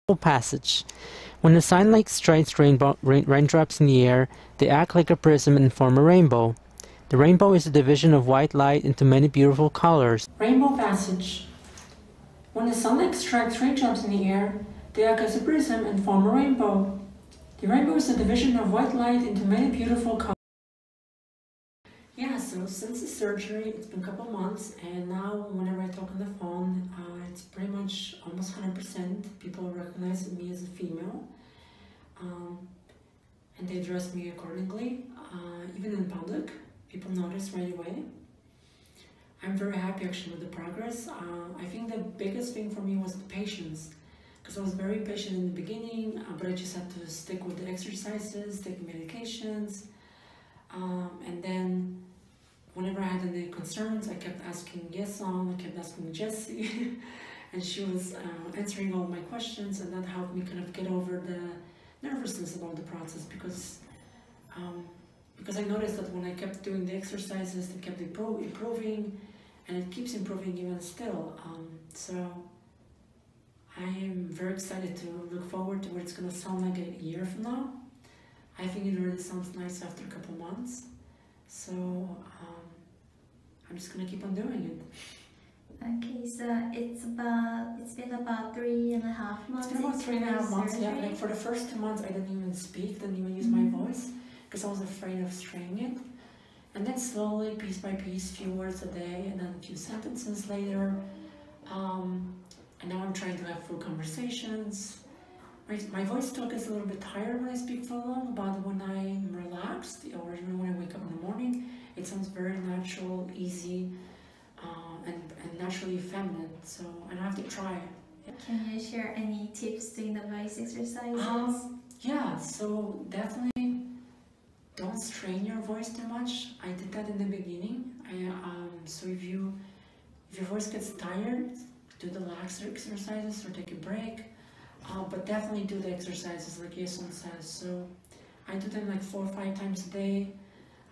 Passage. When the sign like straight raindrops in the air, they act like a prism and form a rainbow. The rainbow is a division of white light into many beautiful colors. Rainbow passage. When the sunlight strikes raindrops in the air, they act as a prism and form a rainbow. The rainbow is a division of white light into many beautiful colors. Yeah, so since the surgery, it's been a couple months, and now whenever I talk on the phone, it's pretty much almost 100% people recognize me as a female, and they address me accordingly. Even in public, people notice right away. I'm very happy actually with the progress. I think the biggest thing for me was the patience, because I was very patient in the beginning, but I just had to stick with the exercises, take medications. And then whenever I had any concerns, I kept asking YESON, I kept asking Jessie, and she was answering all my questions, and that helped me kind of get over the nervousness about the process, because I noticed that when I kept doing the exercises, it kept improving, and it keeps improving even still. So I am very excited to look forward to what it's going to sound like a year from now. I think it really sounds nice after a couple months, so I'm just gonna keep on doing it. Okay, so it's been about 3.5 months. It's been about 3.5 months. Yeah, like for the first 2 months, I didn't even speak, didn't even use my voice, because I was afraid of straining it. And then slowly, piece by piece, few words a day, and then a few sentences later. And now I'm trying to have full conversations. My voice still gets a little bit tired when I speak for long, but when I'm relaxed, or even when I wake up in the morning, it sounds very natural, easy, and naturally feminine, so I don't have to try. Can you share any tips doing the voice exercises? Yeah, so definitely don't strain your voice too much. I did that in the beginning. So if your voice gets tired, do the relaxer exercises or take a break. But definitely do the exercises like YESON says. So I do them like 4 or 5 times a day.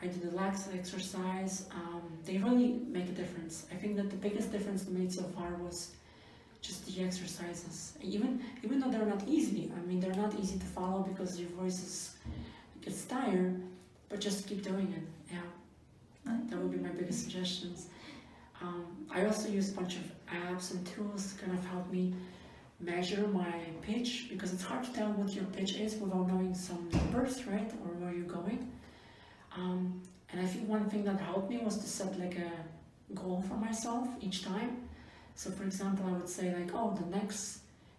I do the relaxer exercise. They really make a difference. I think that the biggest difference made so far was just the exercises. Even though they're not easy, I mean, they're not easy to follow because your voice gets tired, but just keep doing it. Yeah, that would be my biggest suggestions. I also use a bunch of apps and tools to kind of help me measure my pitch, because it's hard to tell what your pitch is without knowing some numbers, right, or where you're going. And I think one thing that helped me was to set like a goal for myself each time. So for example, I would say like, oh,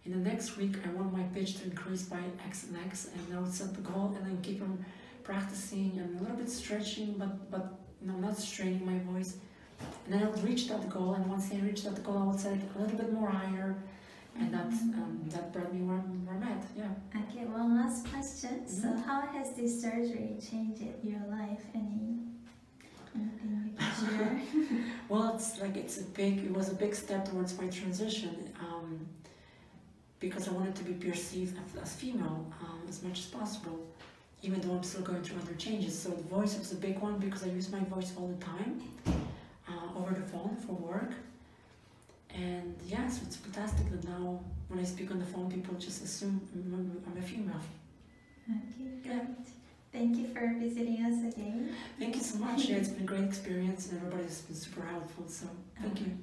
in the next week I want my pitch to increase by X and X, and I would set the goal and then keep on practicing and a little bit stretching, but you know, not straining my voice. And then I would reach that goal, and once I reached that goal, I would set it a little bit more higher. And that brought me where I'm at, yeah. Okay, one last question. So how has this surgery changed your life? Anything you can share? Well, it was a big step towards my transition, because I wanted to be perceived as female as much as possible, even though I'm still going through other changes. So the voice was a big one, because I use my voice all the time, over the phone for work. And yeah, so it's fantastic that now when I speak on the phone, people just assume I'm a female. Okay, great. Thank you for visiting us again. Thank you so much. Yeah, it's been a great experience, and everybody's been super helpful, so thank you.